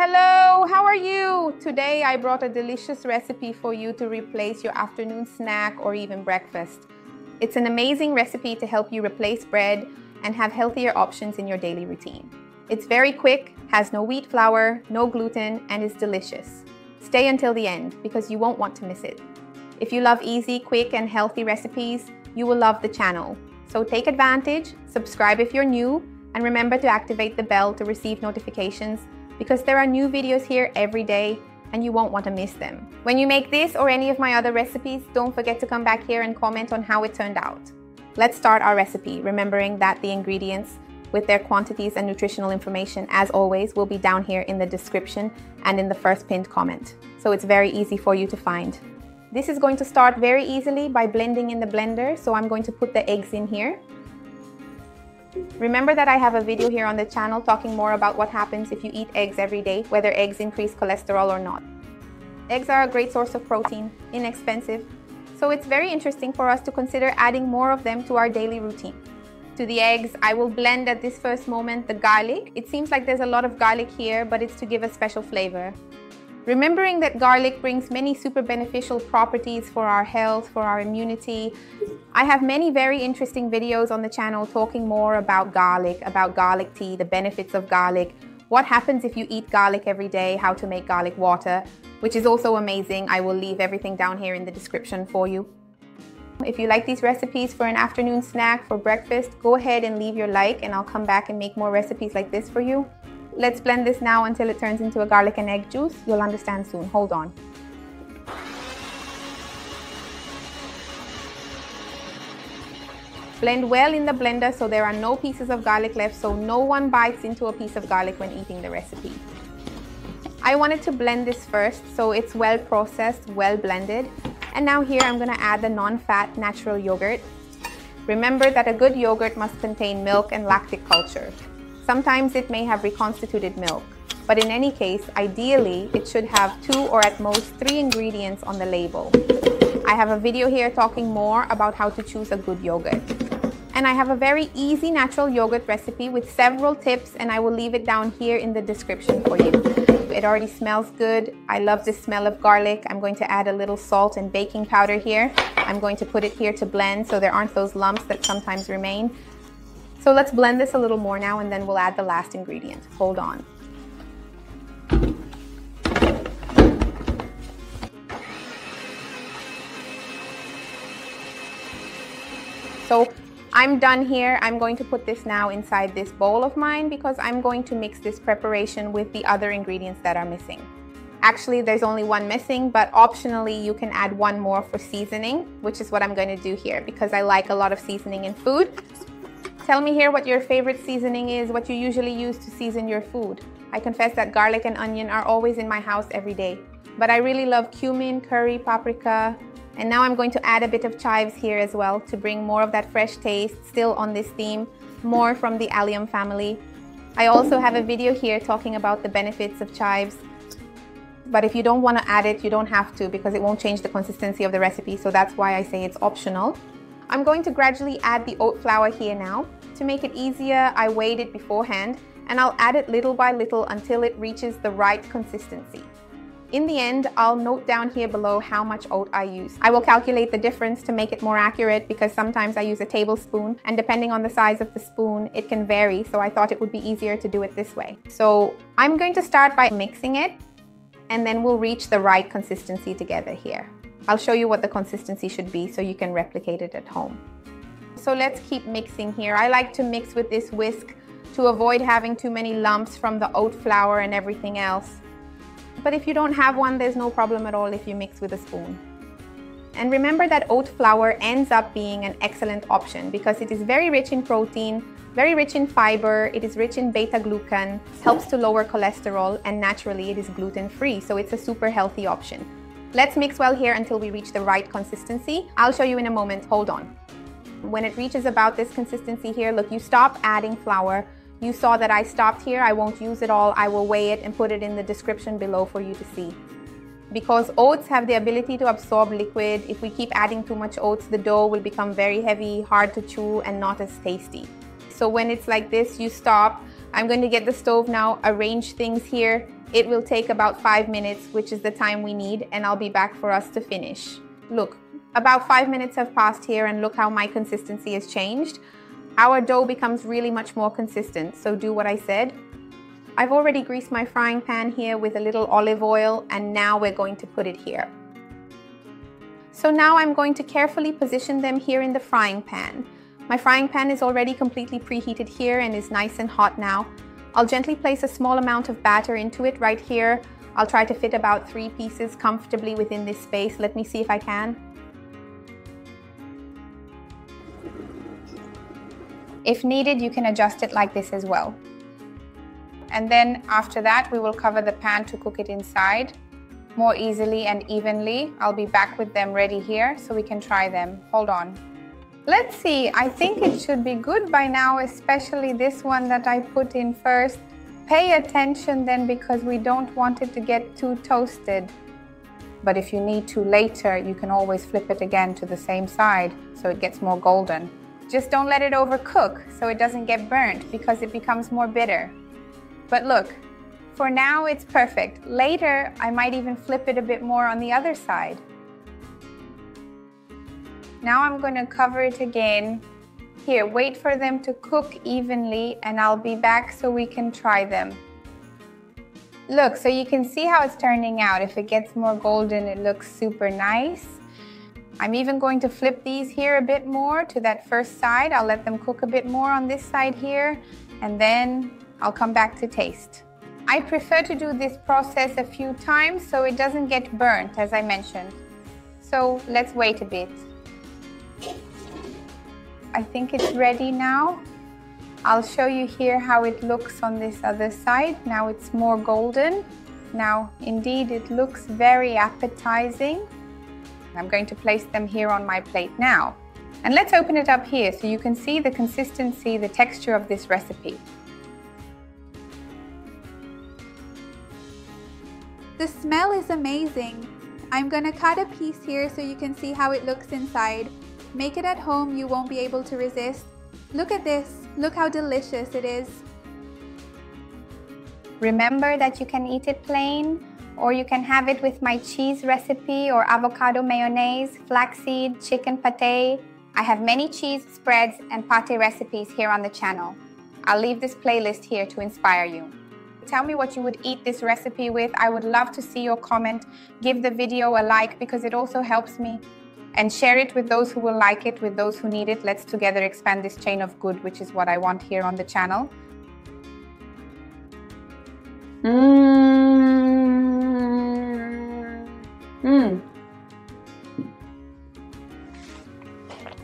Hello, how are you? Today I brought a delicious recipe for you to replace your afternoon snack or even breakfast. It's an amazing recipe to help you replace bread and have healthier options in your daily routine. It's very quick, has no wheat flour, no gluten, and is delicious. Stay until the end because you won't want to miss it. If you love easy, quick, and healthy recipes, you will love the channel. So take advantage, subscribe if you're new, and remember to activate the bell to receive notifications because there are new videos here every day and you won't want to miss them. When you make this or any of my other recipes, don't forget to come back here and comment on how it turned out. Let's start our recipe, remembering that the ingredients with their quantities and nutritional information, as always, will be down here in the description and in the first pinned comment. So it's very easy for you to find. This is going to start very easily by blending in the blender, so I'm going to put the eggs in here. Remember that I have a video here on the channel talking more about what happens if you eat eggs every day, whether eggs increase cholesterol or not. Eggs are a great source of protein, inexpensive, so it's very interesting for us to consider adding more of them to our daily routine. To the eggs, I will blend at this first moment the garlic. It seems like there's a lot of garlic here, but it's to give a special flavor. Remembering that garlic brings many super beneficial properties for our health, for our immunity. I have many very interesting videos on the channel talking more about garlic tea, the benefits of garlic, what happens if you eat garlic every day, how to make garlic water, which is also amazing. I will leave everything down here in the description for you. If you like these recipes for an afternoon snack, for breakfast, go ahead and leave your like and I'll come back and make more recipes like this for you. Let's blend this now until it turns into a garlic and egg juice. You'll understand soon. Hold on. Blend well in the blender so there are no pieces of garlic left, so no one bites into a piece of garlic when eating the recipe. I wanted to blend this first so it's well processed, well blended. And now here I'm going to add the non-fat natural yogurt. Remember that a good yogurt must contain milk and lactic culture. Sometimes it may have reconstituted milk, but in any case, ideally, it should have 2 or at most 3 ingredients on the label. I have a video here talking more about how to choose a good yogurt. And I have a very easy natural yogurt recipe with several tips, and I will leave it down here in the description for you. It already smells good. I love the smell of garlic. I'm going to add a little salt and baking powder here. I'm going to put it here to blend so there aren't those lumps that sometimes remain. So let's blend this a little more now and then we'll add the last ingredient. Hold on. So I'm done here. I'm going to put this now inside this bowl of mine because I'm going to mix this preparation with the other ingredients that are missing. Actually, there's only one missing, but optionally you can add one more for seasoning, which is what I'm going to do here because I like a lot of seasoning in food. Tell me here what your favorite seasoning is, what you usually use to season your food. I confess that garlic and onion are always in my house every day, but I really love cumin, curry, paprika, and now I'm going to add a bit of chives here as well to bring more of that fresh taste, still on this theme, more from the allium family. I also have a video here talking about the benefits of chives, but if you don't want to add it, you don't have to because it won't change the consistency of the recipe, so that's why I say it's optional. I'm going to gradually add the oat flour here now. To make it easier, I weighed it beforehand and I'll add it little by little until it reaches the right consistency. In the end, I'll note down here below how much oat I use. I will calculate the difference to make it more accurate because sometimes I use a tablespoon and depending on the size of the spoon, it can vary, so I thought it would be easier to do it this way. So I'm going to start by mixing it and then we'll reach the right consistency together here. I'll show you what the consistency should be so you can replicate it at home. So let's keep mixing here. I like to mix with this whisk to avoid having too many lumps from the oat flour and everything else. But if you don't have one, there's no problem at all if you mix with a spoon. And remember that oat flour ends up being an excellent option because it is very rich in protein, very rich in fiber, it is rich in beta-glucan, helps to lower cholesterol, and naturally it is gluten-free, so it's a super healthy option. Let's mix well here until we reach the right consistency. I'll show you in a moment. Hold on. When it reaches about this consistency here, look, you stop adding flour. You saw that I stopped here. I won't use it all. I will weigh it and put it in the description below for you to see. Because oats have the ability to absorb liquid, if we keep adding too much oats, the dough will become very heavy, hard to chew, and not as tasty. So when it's like this, you stop. I'm going to get the stove now, arrange things here, It will take about 5 minutes, which is the time we need, and I'll be back for us to finish. Look, about 5 minutes have passed here, and look how my consistency has changed. Our dough becomes really much more consistent, so do what I said. I've already greased my frying pan here with a little olive oil, and now we're going to put it here. So now I'm going to carefully position them here in the frying pan. My frying pan is already completely preheated here and is nice and hot now. I'll gently place a small amount of batter into it right here. I'll try to fit about 3 pieces comfortably within this space. Let me see if I can. If needed, you can adjust it like this as well. And then after that, we will cover the pan to cook it inside more easily and evenly. I'll be back with them ready here so we can try them. Hold on. Let's see, I think it should be good by now, especially this one that I put in first. Pay attention then, because we don't want it to get too toasted. But if you need to later, you can always flip it again to the same side so it gets more golden. Just don't let it overcook so it doesn't get burnt, because it becomes more bitter. But look, for now it's perfect. Later, I might even flip it a bit more on the other side. Now I'm going to cover it again. Here, wait for them to cook evenly, and I'll be back so we can try them. Look, so you can see how it's turning out. If it gets more golden, it looks super nice. I'm even going to flip these here a bit more to that first side. I'll let them cook a bit more on this side here, and then I'll come back to taste. I prefer to do this process a few times so it doesn't get burnt, as I mentioned. So let's wait a bit. I think it's ready now. I'll show you here how it looks on this other side. Now it's more golden. Now, indeed, it looks very appetizing. I'm going to place them here on my plate now. And let's open it up here so you can see the consistency, the texture of this recipe. The smell is amazing. I'm gonna cut a piece here so you can see how it looks inside. Make it at home, you won't be able to resist. Look at this, look how delicious it is. Remember that you can eat it plain, or you can have it with my cheese recipe or avocado mayonnaise, flaxseed, chicken pate. I have many cheese spreads and pate recipes here on the channel. I'll leave this playlist here to inspire you. Tell me what you would eat this recipe with. I would love to see your comment. Give the video a like because it also helps me. And share it with those who will like it, with those who need it. Let's together expand this chain of good, which is what I want here on the channel.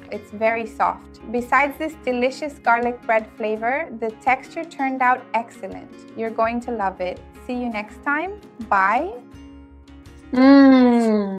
It's very soft. Besides this delicious garlic bread flavor, the texture turned out excellent. You're going to love it. See you next time. Bye.